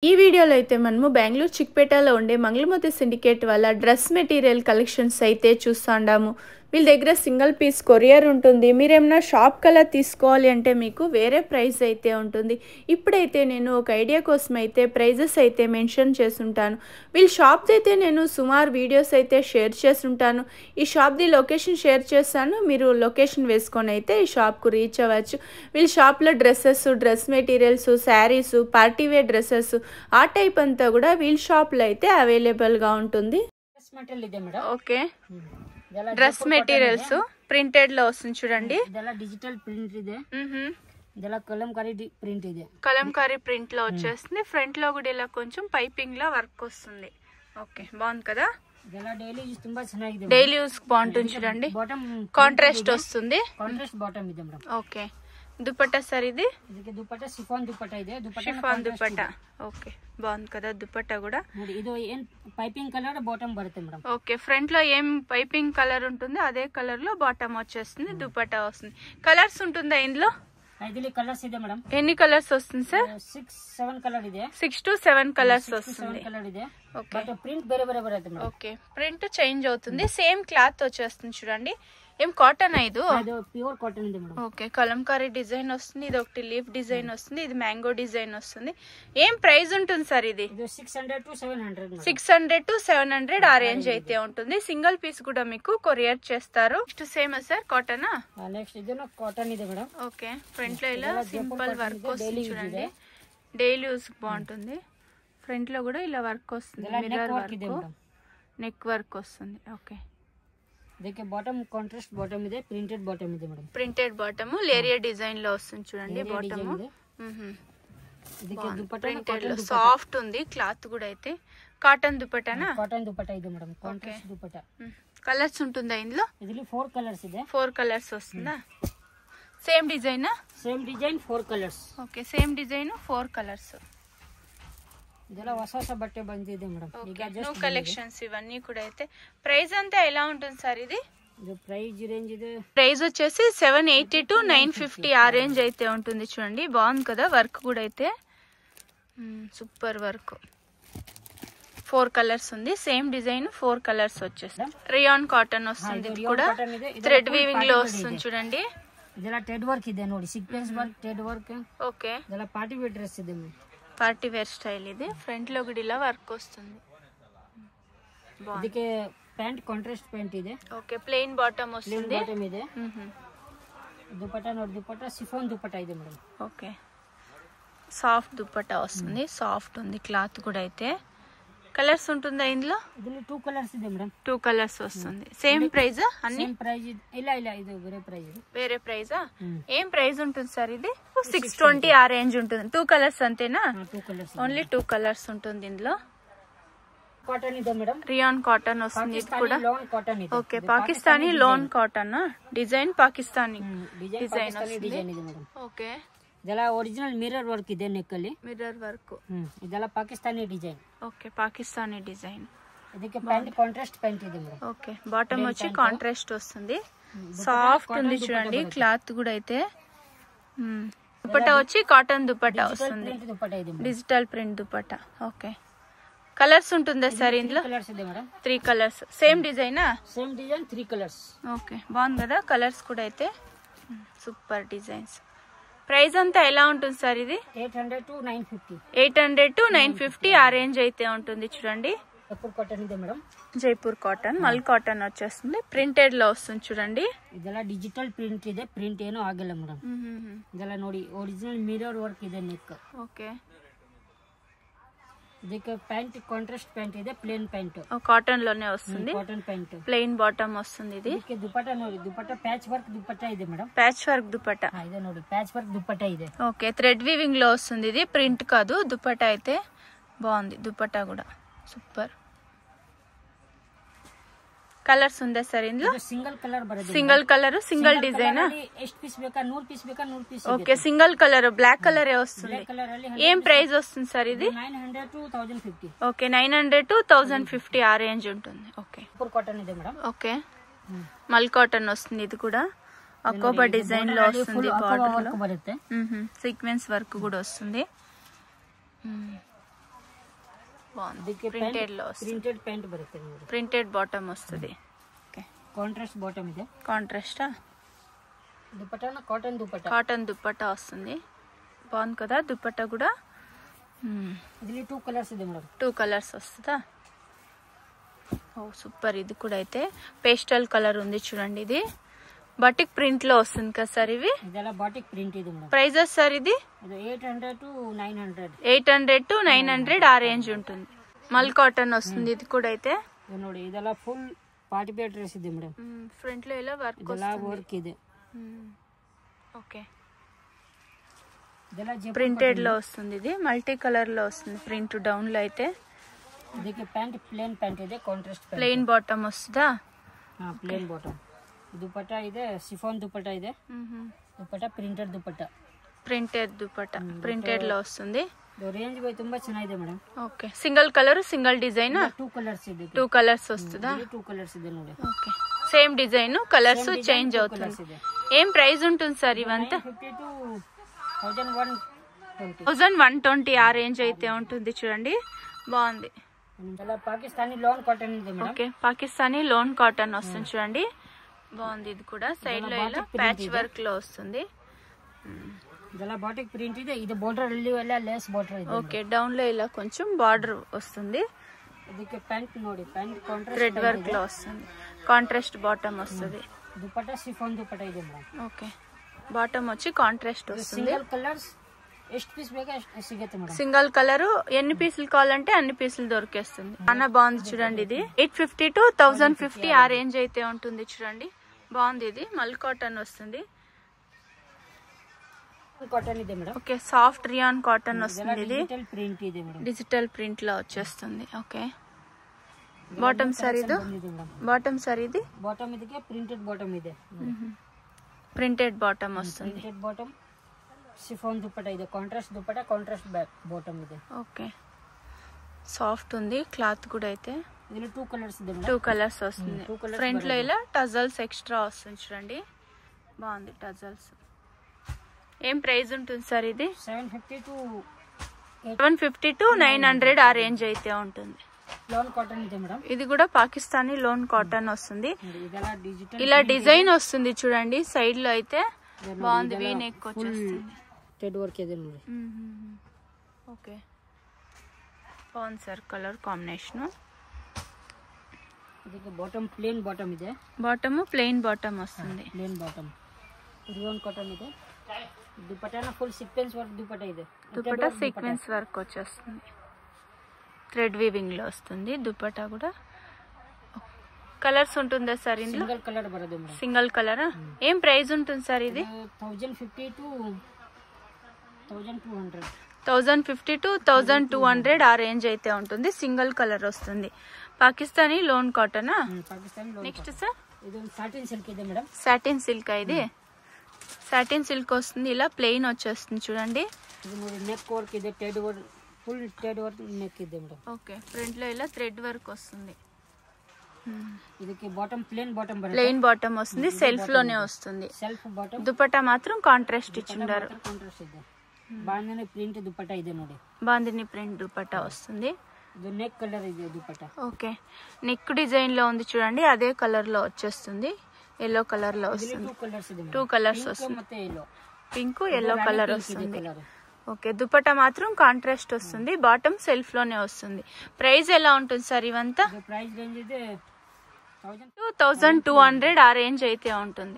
ఈ వీడియోలో అయితే మనము బెంగళూరు చిక్పేటలో ఉండే మంగళమూర్తి సిండికేట్ వల్ల డ్రెస్ మెటీరియల్ కలెక్షన్స్ అయితే చూస్తాండాము. వీళ్ళ దగ్గర సింగిల్ పీస్ కొరియర్ ఉంటుంది. మీరేమన్నా షాప్ కలర్ తీసుకోవాలి అంటే మీకు వేరే ప్రైస్ అయితే ఉంటుంది. ఇప్పుడైతే నేను ఒక ఐడియా కోసం అయితే ప్రైజెస్ అయితే మెన్షన్ చేసుంటాను. వీళ్ళ షాప్ది అయితే నేను సుమారు వీడియోస్ అయితే షేర్ చేస్తుంటాను. ఈ షాప్ది లొకేషన్ షేర్ చేస్తాను. మీరు లొకేషన్ వేసుకొని అయితే ఈ షాప్కు రీచ్ అవ్వచ్చు. వీళ్ళ షాప్లో dresses, dress materials, saris, party wear dresses ఆ టైప్ అంతా కూడా వీళ్ళ షాప్లో అయితే అవైలబుల్గా ఉంటుంది. ఓకే, డ్రెస్ మెటీరియల్స్ ప్రింటెడ్ లో వస్తుంది చూడండి. డిజిటల్ ప్రింట్ ఇదే, కలంకారీ ప్రింట్ ఇదే, కలంకారీ ప్రింట్ లో వచ్చేస్తుంది. ఫ్రంట్ లో కూడా ఇలా కొంచెం పైపింగ్ లో వర్క్ వస్తుంది. ఓకే, బాగుంది కదా. డైలీ యూస్ ತುಂಬಾ ಚೆನ್ನಾಗಿದೆ, డైలీ యూస్ బాగుంటుంది చూడండి. కాంట్రాస్ట్ వస్తుంది. కాంట్రాస్ట్ బాటమ్ ಇದೆ ಮೇಡಂ. ఓకే, దుపట్టా సార్ ఇది. ಇದಕ್ಕೆ ದುಪಟ್ಟಾ ಶಿಫಾನ್ ದುಪಟ್ಟಾ ಇದೆ. ಶಿಫಾನ್ దుపట్టా. ఓకే, బాగుంది కదా దుపట్టా కూడా. ఇది ఏం పైపింగ్ కలర్ బాటమ్ బರುತ್ತೆ మేడం. ఓకే, ఫ్రంట్ లో ఏం పైపింగ్ కలర్ ఉంటుందో అదే కలర్ లో బాటమ్ వచ్చేస్తుంది, దుపట్టా వస్తుంది. కలర్స్ ఉంటుందా ఇందులో? ఐదులో కలర్స్ ಇದೆ మేడం. ఎన్ని కలర్స్ వస్తుంది సార్? 6-7 కలర్ ಇದೆ. 6 to 7 కలర్స్ వస్తుంది. కలర్ ಇದೆ. ఓకే, బట్ ప్రింట్ వేరే వేరే బರುತ್ತೆ మేడం. ఓకే, ప్రింట్ చేంజ్ అవుతుంది. సేమ్ క్లాత్ వచ్చేస్తుంది చూడండి. ఏం కాటన్ ఇది? ప్యూర్ కాటన్ ಇದೆ మేడం. ఓకే, కలంకారీ డిజైన్ వస్తుంది. ఇది ఒకటి లీఫ్ డిజైన్ వస్తుంది. ఇది మ్యాంగో డిజైన్ వస్తుంది. ఏం ప్రైస్ ఉంటుంది సార్ ఇది? 600 to 700. 600 to 700 ఆ రేంజ్ అయితే ఉంటుంది. సింగిల్ పీస్ కూడా మీకు కొరియర్ చేస్తారు. Next same sir cotton. Next ఇది కాటన్ ಇದೆ మేడం. ఓకే, ఫ్రంట్ లో ఇలా సింపుల్ వర్క్ వస్తుంది చూడండి. డైలీ యూస్ బాగుంటుంది. ఫ్రంట్ లో కూడా ఇలా వర్క్ వస్తుంది, మిర్రర్ వర్క్, నెక్ వర్క్ వస్తుంది. ఓకే, देखिए बॉटम कांट्रास्ट बॉटम ಇದೆ, ప్రింటెడ్ బాటమ్ ಇದೆ madam. Printed bottom leheriya design లో వస్తుంది చూడండి. బాటమ్ ಇದಕ್ಕೆ ದುಪಟ್ಟಾ ప్రింటెడ్ లో సాఫ్ట్ ఉంది. క్లాత్ కూడా అయితే కాటన్ దుపట్టానా? కాటన్ దుపట్టా ಇದೆ మేడం. కాంట్రాస్ట్ దుపట్టా. కలర్స్ ఉంటుందా ఇందులో? ఇదిలో 4 కలర్స్ ಇದೆ. 4 కలర్స్ వస్తుందా? సేమ్ డిజైనా? Same design 4 colours. Okay, same design 4 colours. ಇದೆಲ್ಲ ಹೊಸ ಹೊಸ ಬಟ್ಟೆ ಬಂದಿದೆ ಮೇಡಂ. ಈಗ న్యూ కలెక్షన్స్ ఇవన్నీ కూడా అయితే. ప్రైస్ అంతా ఎలా ఉంటుంది సార్ ఇది? ఇది ప్రైస్ రేంజ్ ఇది, ప్రైస్ వచ్చేసి 780 to 950 ఆ రేంజ్ అయితే ఉంటుంది చూడండి. బాగుంది కదా వర్క్ కూడా అయితే. Super work. 4 కలర్స్ ఉంది. సేమ్ డిజైన్ 4 కలర్స్ వచ్చేస్తుంది. రియాన్ కాటన్ వస్తుంది. ఇది కూడా థ్రెడ్ వీవింగ్ లో వస్తుంది చూడండి. ಇದೆಲ್ಲ ಟೆಡ್ ವರ್ಕ್ ಇದೆ ನೋಡಿ, sequence work, Ted work. Okay, ಇದೆಲ್ಲ ಪಾರ್ಟಿ ವೇರ್ ಡ್ರೆಸ್ ಇದೆ. పార్టీ వేర్ స్టైల్ ఇది. ఫ్రంట్ లో కూడా ఇలా వర్క్ వస్తుంది. ಇದಕ್ಕೆ ಪ್ಯಾಂಟ್ ಕಾಂಟ್ರಾಸ್ಟ್ ಪ್ಯಾಂಟ್ ಇದೆ. ఓకే, ప్లెయిన్ బాటమ్ వస్తుంది. బాటమ్ ಇದೆ. దుపట్టా ನೋಡಿ, దుపట్టా సిఫాన్ దుపట్టా ಇದೆ మేడం. ఓకే, సాఫ్ట్ దుపట్టా వస్తుంది. సాఫ్ట్ ఉంది క్లాత్ కూడా అయితే. కలర్స్ ఉంటుందా ఇందులో? ಇದರಲ್ಲಿ 2 కలర్స్ ಇದೆ మేడం. 2 కలర్స్ వస్తుంది. సేమ్ ప్రైస్ అన్ని? సేమ్ ప్రైస్ ಇಲ್ಲ ಇಲ್ಲ, ఇది వేరే ప్రైస్. వేరే ప్రైజా? ఏం ప్రైస్ ఉంటుంది సార్ ఇది? 620 ఆ రేంజ్ ఉంటుంది. 2 కలర్స్ అంతేనా? 2 కలర్స్. ఓన్లీ 2 కలర్స్ ఉంటుంది ఇందులో. కాటన్ ಇದೆ మేడం. రియాన్ కాటన్ వస్తుంది. ఇది కూడా లోన్ కాటన్ ಇದೆ. Okay, Pakistani lawn cotton. Design Pakistani design ಇದೆ మేడం. ఓకే, ಇದೆಲ್ಲ ಒರಿಜಿನಲ್ ಮಿರರ್ ವರ್ಕ್ ಇದೆ ನೆಕ್ ಅಲ್ಲಿ. Mirror work. ಇದೆಲ್ಲ Pakistani design. Okay, Pakistani design. ಇದಕ್ಕೆ ಪ್ಯಾಂಟ್ ಕಾಂಟ್ರಾಸ್ಟ್ ಪ್ಯಾಂಟ್ ಇದೆ ಮೇಡಂ. ఓకే, బాటమ్ వచ్చి కాంట్రాస్ట్ వస్తుంది. సాఫ్ట్ ఉంది చూడండి క్లాత్ కూడా అయితే. దుపట్టా వచ్చి కాటన్ దుపట్టా వస్తుంది. Digital print dupatta. Okay, colours ఉంటుందా సార్ ఇందులో? 3 కలర్స్. సేమ్ డిజైనా? Same design 3 colours. ఓకే, బాగుంది కదా కలర్స్ కూడా అయితే. Super designs. ప్రైస్ అంతా ఎలా ఉంటుంది సార్ ఇది? 800 to 950. 800 to 950 ఆ రేంజ్ అయితే ఉంటుంది చూడండి. జైపూర్ కాటన్ ಇದೆ మేడం. జైపూర్ కాటన్, మల్ కాటన్ వచ్చేస్తుంది. ప్రింటెడ్ లో వస్తుంది చూడండి. ಇದೆಲ್ಲ ಡಿಜಿಟಲ್ ಪ್ರಿಂಟ್ ಇದೆ, ಪ್ರಿಂಟ್ ಏನೂ ಆಗಿಲ್ಲ ಮೇಡಂ. ಇದೆಲ್ಲ ನೋಡಿ ಒರಿಜಿನಲ್ ಮಿರರ್ ವರ್ಕ್ ಇದೆ ನೆಕ್. ఓకే, ಇದಕ್ಕೆ ಪ್ಯಾಂಟ್ ಕಾಂಟ್ರಾಸ್ಟ್ ಪ್ಯಾಂಟ್ ಇದೆ, ಪ್ಲೇನ್ ಪ್ಯಾಂಟ್. కాటన్ లోనే వస్తుంది. కాటన్ ప్యాంట్, ప్లెయిన్ బాటమ్ వస్తుంది. ఇది ಇದಕ್ಕೆ ದುಪಟ್ಟಾ ನೋಡಿ, ದುಪಟ್ಟಾ ಪ್ಯಾಚ್ ವರ್ಕ್ ದುಪಟ್ಟಾ ಇದೆ ಮೇಡಂ. Patch work dupatta. ಇದೆ ನೋಡಿ, ప్యాచ్ వర్క్ దుపట్టా ಇದೆ. ఓకే, థ్రెడ్ వీవింగ్ లో వస్తుంది. ఇది ప్రింట్ కాదు, దుపట్టా అయితే. బాగుంది దుపట్టా కూడా. సూపర్. కలర్స్ ఉందా సార్ ఇందులో? సింగిల్ కలర్ బರುತ್ತೆ. Single colour, single design. ಎಷ್ಟು పీస్ ಬೇಕಾ? 100 పీస్ ಬೇಕಾ? 100 piece. Okay, single colour black colour వస్తుంది. కలర్ ಅಲ್ಲಿ ఏం ప్రైస్ వస్తుంది సార్ ఇది? 900 to 1050. ఓకే, 900 to 1050 ఆ రేంజ్ ఉంటుంది. ఓకే, జైపూర్ కాటన్ ಇದೆ మేడం. ఓకే, మల్ కాటన్ వస్తుంది. ఇది కూడా అకోబా డిజైన్ లో వస్తుంది. బార్డర్ లో బರುತ್ತೆ. సీక్వెన్స్ వర్క్ కూడా వస్తుంది. బాగుంది. ప్రింటెడ్ లో ಪ್ರಿಂಟೆಡ್ ಪ್ಯಾಂಟ್ ಬರುತ್ತೆ ನೋಡಿ. ప్రింటెడ్ బాటమ్ వస్తుంది. ఓకే, ಕಾಂಟ್ರಾಸ್ಟ್ ಬಾಟಮ್ ಇದೆ. కాంట్రాస్టా? దుపట్టాన కాటన్ దుపట్టా. కాటన్ దుపట్టా వస్తుంది. బాగుంది కదా దుపట్టా కూడా. ఇది 2 కలర్స్ ಇದೆ మేడం. 2 కలర్స్ వస్తుందా? ఓ సూపర్. ఇది కూడా అయితే పేస్టల్ కలర్ ఉంది చూడండి. ఇది బాటిక్ ప్రింట్ లో వస్తుంది కదా సార్ ఇవి? ಇದೆಲ್ಲ ಬಾಟಿಕ್ ಪ್ರಿಂಟ್ ಇದೆ ಮೇಡಂ. ప్రైజెస్ సార్ ఇది? ಇದು 800 to 900. 800 to 900 ఆ రేంజ్ ఉంటుంది. మల్ కాటన్ వస్తుంది. ఇది కూడా అయితే ಇದು ನೋಡಿ ಇದೆಲ್ಲ ಫುಲ್ ಪಾರ್ಟಿ ವೇರ್ ಡ್ರೆಸ್ ಇದೆ ಮೇಡಂ. ఫ్రంట్ లో ఇలా వర్క్ ಇದೆಲ್ಲ ವರ್ಕ್ ಇದೆ. ఓకే, ಇದೆಲ್ಲ ప్రింటెడ్ లో వస్తుంది. ఇది మల్టీ కలర్ లో వస్తుంది. ప్రింట్ డౌన్ లో అయితే ಇದಕ್ಕೆ ಪ್ಯಾಂಟ್ ಪ್ಲೇನ್ ಪ್ಯಾಂಟ್ ಇದೆ. ಕಾಂಟ್ರಾಸ್ಟ್ ప్లెయిన్ బాటమ్ వస్తుందా? Plain bottom. ದುಪಟ್ಟಾ ಇದೆ, ಶಿಫಾನ್ ದುಪಟ್ಟಾ ಇದೆ. Dupatta printed dupatta. Printed dupatta printed లో వస్తుంది. ರೇಂಜ್ ಬೈ ತುಂಬಾ ಚೆನ್ನಾಗಿದೆ madam. Okay, single colour single design 2 colours ಇದೆ. 2 కలర్స్ వస్తుందా? 2 కలర్స్ ಇದೆ ನೋಡಿ. Okay, same design colours change అవుతుంది. ఏం ప్రైస్ ఉంటుంది సార్ ఇవంతా? 50 to 1120. 1120 ఆ రేంజ్ అయితే ఉంటుంది చూడండి. బాగుంది. ఇలా పాకిస్తానీ లోన్ కాటన్ ಇದೆ madam. Okay, Pakistani lawn cotton వస్తుంది చూడండి. బాగుంది. ఇది కూడా సైడ్ లో ఇలా ప్యాచ్ వర్క్ లో వస్తుంది. ಇದೆಲ್ಲ ಬಾಟಿಕ್ ಪ್ರಿಂಟ್ ಇದೆ. ಇದು ಬಾರ್ಡರ್ ಅಲ್ಲಿ ಎಲ್ಲ ಲೇಸ್ ಬಾರ್ಡರ್ ಇದೆ. ఓకే, డౌన్ లో ఇలా కొంచెం బార్డర్ వస్తుంది. ಇದಕ್ಕೆ ಪ್ಯಾಂಟ್ ನೋಡಿ, ಪ್ಯಾಂಟ್ ಕಾಂಟ್ರಾಸ್ಟ್ థ్రెడ్ వర్క్ లో వస్తుంది. కాంట్రాస్ట్ బాటమ్ వస్తుంది. ದುಪಟ್ಟಾ ಶಿಫಾನ್ ದುಪಟ್ಟಾ ಇದೆ ಮೇಡಂ. ఓకే, బాటమ్ వచ్చి కాంట్రాస్ట్ వస్తుంది. సింగిల్ కలర్స్ ಎಷ್ಟು పీస్ ಬೇಕಾ ಅಷ್ಟು ಸಿಗುತ್ತೆ ಮೇಡಂ. సింగిల్ కలర్ ఎన్ని పీసులు కావాలంటే అన్ని పీసులు దొరికేస్తుంది. చాలా బాగుంది చూడండి. ఇది 850 to 1050 ఆ రేంజ్ అయితే ఉంటుంది చూడండి. బాగుంది. ఇది మల్ కాటన్ వస్తుంది. కాటన్ ಇದೆ madam. Okay, soft rayon cotton వస్తుంది. ఇది డిజిటల్ ప్రింట్ ಇದೆ మేడం. డిజిటల్ ప్రింట్ లో వచ్చేస్తుంది. ఓకే, బాటమ్ సార్ ఇది? బాటమ్ సార్ ఇది? బాటమ్ ಇದಕ್ಕೆ ಪ್ರಿಂಟೆಡ್ ಬಾಟಮ್ ಇದೆ. ప్రింటెడ్ బాటమ్ వస్తుంది. ಪ್ರಿಂಟೆಡ್ ಬಾಟಮ್ ಶಿಫಾನ್ ದುಪಟ್ಟಾ ಇದೆ. ಕಾಂಟ್ರಾಸ್ಟ್ ದುಪಟ್ಟಾ, ಕಾಂಟ್ರಾಸ್ಟ್ ಬಾಟಮ್ ಇದೆ. ఓకే, సాఫ్ట్ ఉంది క్లాత్ కూడా అయితే. ಇದರಲ್ಲಿ 2 కలర్స్ ಇದೆ మేడం. 2 కలర్స్ వస్తుంది. ఫ్రంట్ లో ఇలా టజల్స్ ఎక్స్ట్రా వస్తుంది చూడండి. బాగుంది టజల్స్. ఏం ప్రైస్ ఉంటుంది సార్ ఇది? 750 to 900 ఆ రేంజ్ అయితే ఉంటుంది. లోన్ కాటన్ ಇದೆ మేడం. ఇది కూడా పాకిస్తానీ లోన్ కాటన్ వస్తుంది. ಇದೆಲ್ಲ ಡಿಜಿಟಲ್ ఇలా డిజైన్ వస్తుంది చూడండి. సైడ్ లో అయితే బాగుంది. వీ నెక్ వచ్చేస్తుంది. థ్రెడ్ వర్క్ ಇದೆ ನೋಡಿ. ఓకే, బాగుంది సార్ కలర్ కాంబినేషన్. ಇದಕ್ಕೆ ಬಾಟಮ್ ಪ್ಲೇನ್ ಬಾಟಮ್ ಇದೆ. బాటమ్ ప్లెయిన్ బాటమ్ వస్తుంది. Plain bottom. ರಿಯೋನ್ ಕಾಟನ್ ಇದೆ. దుపట్టాన ఫుల్ సీక్వెన్స్ వర్క్ దుపట్టా ಇದೆ. దుపట్టా సీక్వెన్స్ వర్క్ వచ్చేస్తుంది. థ్రెడ్ వీవింగ్ లో వస్తుంది. దుపట్టా కూడా కలర్స్ ఉంటుందా సార్ ఇందులో? సింగిల్ కలర్ బరదు మేడం. Single colour. ఏం ప్రైస్ ఉంటుంది సార్ ఇది? 1050 to 1200. 1050 to 1200 ఆ రేంజ్ అయితే ఉంటుంది. సింగిల్ కలర్ వస్తుంది. Pakistani lawn cotton. Pakistani loan. Next sir ఇది సాటిన్ సిల్క్ ಇದೆ మేడం. Satin silk. ఇది సాటిన్ సిల్క్ వస్తుంది. ఇలా ప్లెయిన్ వచ్చేస్తుంది చూడండి. ఇది ನೋಡಿ నెక్ వర్క్ ಇದೆ. Thread work, full thread work neck ಇದೆ మేడం. ఓకే, ఫ్రంట్ లో ఇలా థ్రెడ్ వర్క్ వస్తుంది. ಇದಕ್ಕೆ ಬಾಟಮ್ ಪ್ಲೇನ್ ಬಾಟಮ್ ಬರುತ್ತೆ. ప్లెయిన్ బాటమ్ వస్తుంది. సెల్ఫ్ లోనే వస్తుంది. Self bottom. దుపట్టా మాత్రం కాంట్రాస్ట్ ఇచ్చిండారు. కాంట్రాస్ట్ ಇದೆ. ಬಾಂದಿನಿ ಪ್ರಿಂಟ್ ದುಪಟ್ಟಾ ಇದೆ ನೋಡಿ. బాందిని ప్రింట్ దుపట్టా వస్తుంది. ఇది నెక్ కలర్ ಇದೆ దుపట్టా. ఓకే, నెక్ డిజైన్ లో ఉంది చూడండి. అదే కలర్ లో వచ్చేస్తుంది. ఎల్లో కలర్ లో వస్తుంది. 2 కలర్స్ ಇದೆ. 2 కలర్స్ వస్తుంది. ಮತ್ತೆ yellow. పింక్ ఎల్లో కలర్ వస్తుంది. ఓకే, దుపట్టా మాత్రం కాంట్రాస్ట్ వస్తుంది. బాటమ్ సెల్ఫ్ లోనే వస్తుంది. ప్రైస్ ఎలా ఉంటుంది సార్ ఇవంతా? ప్రైస్ రేంజ్ ಇದೆ 1200 ఆ రేంజ్ అయితే ఉంటుంది.